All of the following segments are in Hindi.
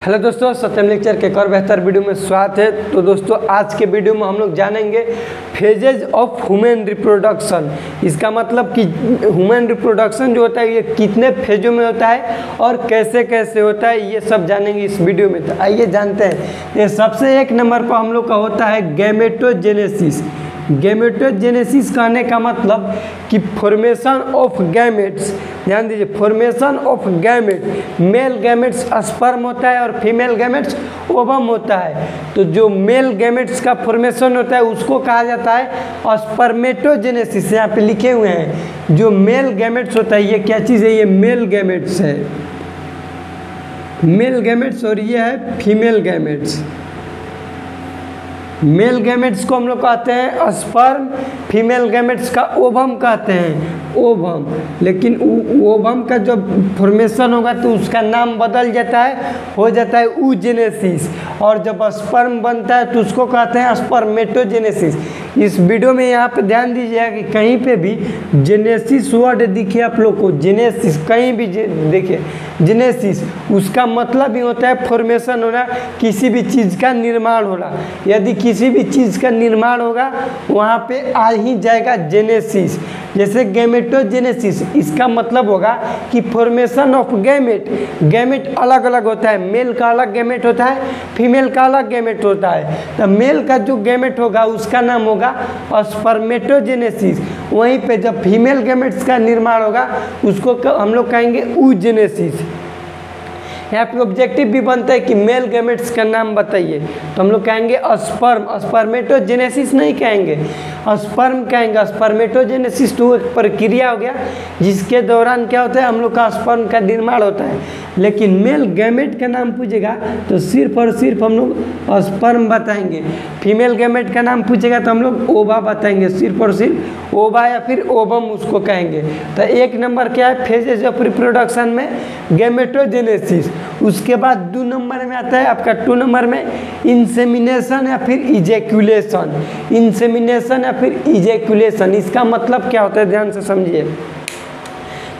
हेलो दोस्तों, सत्यम लेक्चर के एक और बेहतर वीडियो में स्वागत है। तो दोस्तों, आज के वीडियो में हम लोग जानेंगे फेजेज ऑफ ह्यूमन रिप्रोडक्शन। इसका मतलब कि ह्यूमन रिप्रोडक्शन जो होता है ये कितने फेजों में होता है और कैसे कैसे होता है, ये सब जानेंगे इस वीडियो में। तो आइए जानते हैं। ये सबसे एक नंबर पर हम लोग का होता है गैमेटोजेनेसिस। गैमेटोजेनेसिस कहने का मतलब कि फॉर्मेशन ऑफ गैमेट्स। ध्यान दीजिए, formation of gamete. Male gametes sperm होता है और फीमेल गैमेट्स ओवम होता है। तो जो मेल गैमेट्स का फॉर्मेशन होता है उसको कहा जाता है स्पर्मेटोजेनेसिस। यहाँ पे लिखे हुए हैं जो मेल गैमेट्स होता है, ये क्या चीज़ है? ये मेल गैमेट्स है, मेल गैमेट्स, और ये है फीमेल गैमेट्स। मेल गैमेट्स को हम लोग कहते हैं स्पर्म, फीमेल गैमेट्स का ओवम कहते हैं, ओवम। लेकिन ओवम का जब फॉर्मेशन होगा तो उसका नाम बदल जाता है, हो जाता है oogenesis। और जब स्पर्म बनता है तो उसको कहते हैं स्पर्मेटोजेनेसिस। इस वीडियो में यहाँ पे ध्यान दीजिएगा कि कहीं पे भी जेनेसिस वर्ड दिखे आप लोग को, जेनेसिस कहीं भी देखिए जेनेसिस, उसका मतलब ही होता है फॉर्मेशन होना, किसी भी चीज़ का निर्माण होना। यदि किसी भी चीज़ का निर्माण होगा वहाँ पे आ ही जाएगा जेनेसिस। जैसे गैमेटोजेनेसिस, इसका मतलब होगा कि फॉर्मेशन ऑफ गैमेट। गैमेट अलग अलग होता है, मेल का अलग गैमेट होता है, फीमेल का अलग गैमेट होता है। तो मेल का जो गैमेट होगा उसका नाम होगा स्पर्मेटोजेनेसिस। वहीं पे जब फीमेल गैमेट्स का निर्माण होगा उसको हम लोग कहेंगे oogenesis। यहाँ पे ऑब्जेक्टिव भी बनता है कि मेल गैमेट्स का नाम बताइए, तो हम लोग कहेंगे स्पर्म। स्पर्मेटोजेनेसिस नहीं कहेंगे, स्पर्म कहेंगे। स्पर्मेटोजेनेसिस तो एक प्रक्रिया हो गया जिसके दौरान क्या होता है, हम लोग का स्पर्म का निर्माण होता है। लेकिन मेल गैमेट का नाम पूछेगा तो सिर्फ और सिर्फ हम लोग स्पर्म बताएंगे। फीमेल गैमेट का नाम पूछेगा तो हम लोग ओवा बताएंगे, सिर्फ और सिर्फ ओवा या फिर ओवम उसको कहेंगे। तो एक नंबर क्या है फेजेज ऑफ रिप्रोडक्शन में? गैमेटोजेनेसिस। उसके बाद 2 नंबर में आता है आपका 2 नंबर में इंसेमिनेशन या फिर इजेक्यूलेशन। इंसेमिनेशन या फिर इजेक्यूलेशन, इसका मतलब क्या होता है, ध्यान से समझिए।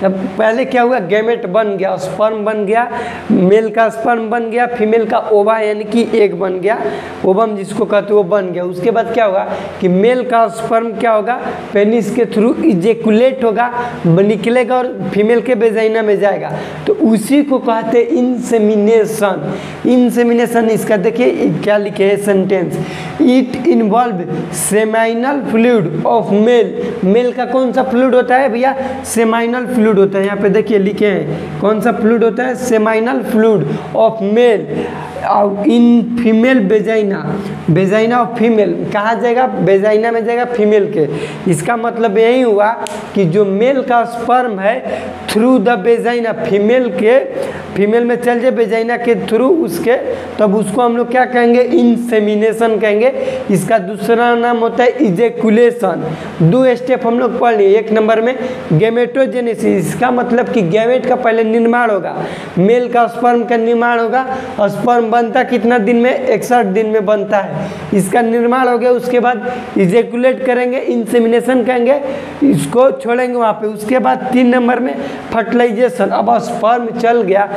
जब पहले क्या हुआ, गैमेट बन गया, स्पर्म बन गया, मेल का स्पर्म बन गया, फीमेल का ओवा यानी कि एग बन गया, ओवम जिसको कहते हैं वो बन गया। उसके बाद क्या होगा कि मेल का स्पर्म क्या होगा, पेनिस के थ्रू इजेकुलेट होगा, निकलेगा और फीमेल के वेजाइना में जाएगा। तो उसी को कहते हैं इंसेमिनेशन। इंसेमिनेशन, इसका देखिए क्या लिखे है sentence, it involve seminal fluid of male. Male का कौन सा फ्लूइड होता है भैया? सेमाइनल फ्लूइड होता है। यहाँ पे देखिए लिखे हैं कौन सा फ्लूइड होता है, seminal fluid of mail in female vagina. Vagina of female कहाँ जाएगा? वेजाइना में जाएगा फीमेल के। इसका मतलब यही हुआ कि जो मेल का स्पर्म है थ्रू द वेजाइना, फीमेल में चल जाए वेजाइना के थ्रू उसके, तब उसको हम लोग क्या कहेंगे? इंसेमिनेशन कहेंगे। इसका दूसरा नाम होता है इजेकुलेशन। 2 स्टेप हम लोग पढ़ लिए। एक नंबर में गैमेटोजेनेसिस, इसका मतलब कि गैमेट का पहले निर्माण होगा, मेल का स्पर्म का निर्माण होगा। स्पर्म बनता कितना दिन में? 61 दिन में बनता है। इसका निर्माण हो गया, उसके बाद इजेकुलेट करेंगे, इंसेमिनेशन कहेंगे, इसको छोड़ेंगे वहाँ पे। उसके बाद 3 नंबर में फर्टिलाइजेशन। अब स्पर्म चल गया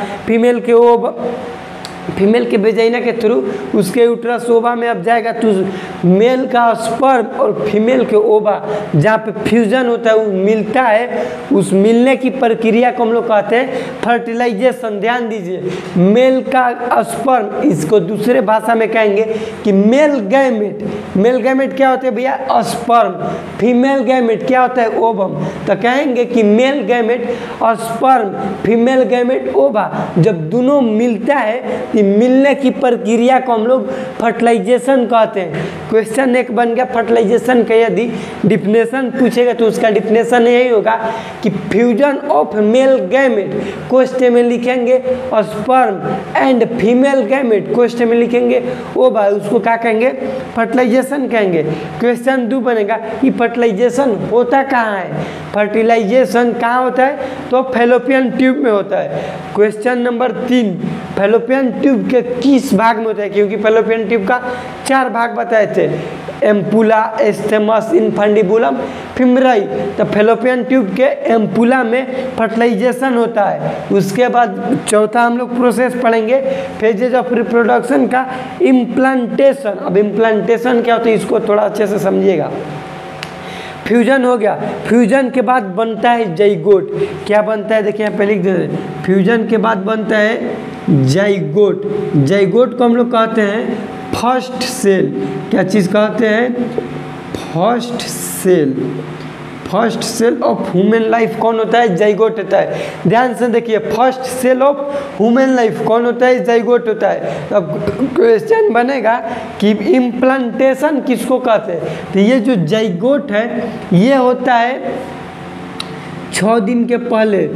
फीमेल के वेजाइना के थ्रू उसके यूट्रस ओवा में अब जाएगा, तो मेल का स्पर्म और फीमेल के ओवा जहाँ पे फ्यूजन होता है वो मिलता है, उस मिलने की प्रक्रिया को हम लोग कहते हैं फर्टिलाइजेशन। ध्यान दीजिए, मेल का स्पर्म, इसको दूसरे भाषा में कहेंगे कि मेल गैमेट। मेल गैमेट क्या होते हैं भैया? स्पर्म। फीमेल गैमेट क्या होता है? ओवम। तो कहेंगे कि male gamete sperm, female gamete ओवा, जब दोनों मिलता है मिलने की प्रक्रिया को हम लोग फर्टिलाइजेशन कहते हैं। क्वेश्चन एक बन गया फर्टिलाइजेशन का। यदि डिफिनेशन पूछेगा तो उसका डिफिनेशन यही होगा कि fusion of male gamete, question में लिखेंगे sperm and female gamete, question में लिखेंगे ओवा, उसको क्या कहेंगे? फर्टिलाइजेशन कहेंगे। क्वेश्चन 2 बनेगा कि फर्टिलाइजेशन होता कहाँ है? फर्टिलाइजेशन कहाँ होता है? तो फैलोपियन ट्यूब में होता है। क्वेश्चन नंबर 3, फैलोपियन ट्यूब के किस भाग में होता है? क्योंकि फैलोपियन ट्यूब का 4 भाग बताए थे। Ampulla, isthmus, infundibulum, fimbriae. तो फेलोपियन ट्यूब के एम्पुला में फर्टिलाइजेशन होता है। उसके बाद चौथा हम लोग प्रोसेस पढ़ेंगे फेजेज ऑफ रिप्रोडक्शन का, इम्प्लांटेशन। अब इम्प्लांटेशन क्या होता है इसको थोड़ा अच्छे से समझिएगा। फ्यूजन हो गया, फ्यूजन के बाद बनता है जाइगोट। क्या बनता है देखिए यहाँ पे लिख दे, फ्यूजन के बाद बनता है जाइगोट। जाइगोट को हम लोग कहते हैं फर्स्ट सेल। क्या चीज़ कहते हैं? First cell. First cell of human life कौन होता है? जाइगोट होता है। ध्यान से देखिए, first cell of human life कौन होता है? जाइगोट होता है। अब क्वेश्चन बनेगा कि इम्प्लांटेशन किसको कहते हैं? तो ये जो जाइगोट है ये होता है 6 दिन के पहले।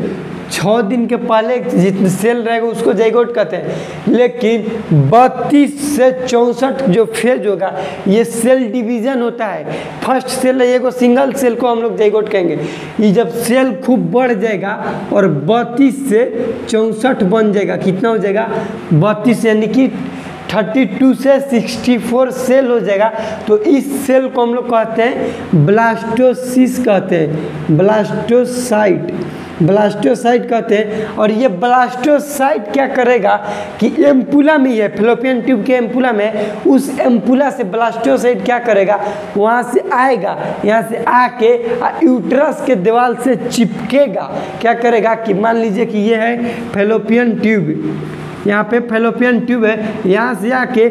6 दिन के पहले जितने सेल रहेगा उसको जाइगोट कहते हैं। लेकिन 32 से 64 जो फेज होगा ये सेल डिवीजन होता है। फर्स्ट सेल है ये को सिंगल सेल को हम लोग जाइगोट कहेंगे। ये जब सेल खूब बढ़ जाएगा और 32 से 64 बन जाएगा, कितना हो जाएगा? 32 यानी कि 32 से 64 सेल हो जाएगा। तो इस सेल को हम लोग कहते हैं ब्लास्टोसिस कहते हैं, ब्लास्टोसाइट, ब्लास्टोसाइट कहते हैं। और ये ब्लास्टोसाइट क्या करेगा कि एम्पुला में, ये फेलोपियन ट्यूब के एम्पुला में, उस एम्पुला से ब्लास्टोसाइट क्या करेगा, वहाँ से आएगा, यहाँ से आके यूट्रस के दीवार से चिपकेगा। क्या करेगा कि मान लीजिए कि ये है फेलोपियन ट्यूब, यहाँ पे फेलोपियन ट्यूब है, यहाँ से आके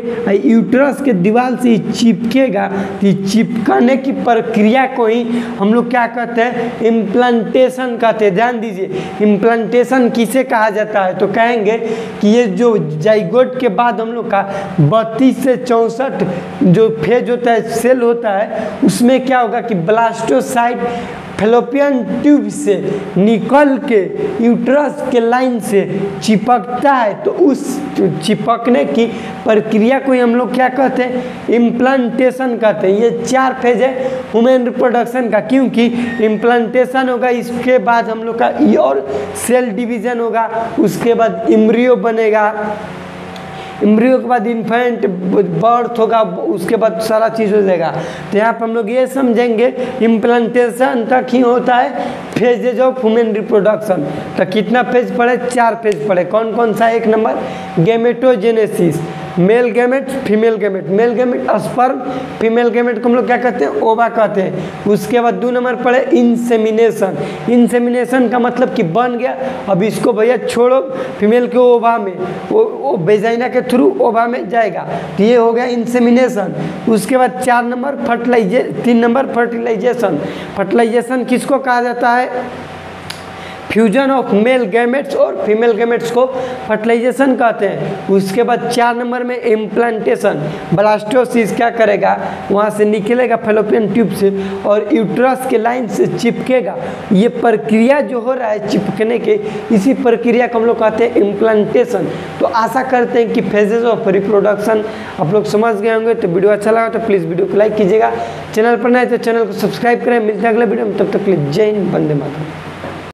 यूट्रस के दीवार से चिपकेगा। तो चिपकाने की प्रक्रिया को ही हम लोग क्या कहते हैं? इम्प्लांटेशन कहते हैं। ध्यान दीजिए, इम्प्लांटेशन किसे कहा जाता है? तो कहेंगे कि ये जो जाइगोट के बाद हम लोग का 32 से 64 जो फेज होता है, सेल होता है, उसमें क्या होगा कि ब्लास्टोसाइट फेलोपियन ट्यूब से निकल के यूट्रस के लाइन से चिपकता है। तो उस चिपकने की प्रक्रिया को ही हम लोग क्या कहते हैं? इम्प्लांटेशन कहते हैं। ये 4 फेज है ह्यूमन रिप्रोडक्शन का, क्योंकि इम्प्लांटेशन होगा, इसके बाद हम लोग का और सेल डिवीजन होगा, उसके बाद एम्ब्रियो बनेगा, एम्ब्रियो के बाद इन्फेंट बर्थ होगा, उसके बाद सारा चीज़ हो जाएगा। तो यहाँ पर हम लोग ये समझेंगे इम्प्लांटेशन तक ही होता है फेजेज ऑफ ह्यूमन रिप्रोडक्शन। तो कितना फेज पढ़े? 4 फेज पढ़े। कौन कौन सा? 1 number gametogenesis, male gamete, female gamete. Male gamete sperm, female gamete को हम लोग क्या कहते हैं? ओवा कहते हैं। उसके बाद 2 नंबर पढ़े इंसेमिनेशन। इंसेमिनेशन का मतलब कि बन गया, अब इसको भैया छोड़ो फीमेल के ओवा में, वो वेजाइना के थ्रू ओवा में जाएगा। तो ये हो गया इंसेमिनेशन। उसके बाद 4 नंबर 3 नंबर फर्टिलाइजेशन। फर्टिलाइजेशन किसको कहा जाता है? फ्यूजन ऑफ मेल गैमेट्स और फीमेल गैमेट्स को फर्टिलाइजेशन कहते हैं। उसके बाद 4 नंबर में इम्प्लांटेशन। ब्लास्टोसिस क्या करेगा, वहाँ से निकलेगा फेलोपियन ट्यूब से और यूट्रस के लाइन से चिपकेगा। ये प्रक्रिया जो हो रहा है चिपकने के, इसी प्रक्रिया को हम लोग कहते हैं इम्प्लांटेशन। तो आशा करते हैं कि फेजेज ऑफ रिप्रोडक्शन आप लोग समझ गए होंगे। तो वीडियो अच्छा लगा तो प्लीज़ वीडियो को लाइक कीजिएगा, चैनल पर नए तो चैनल को सब्सक्राइब करें। मिलते हैं अगले वीडियो में, तब तक के लिए जय हिंद, वंदे मातरम।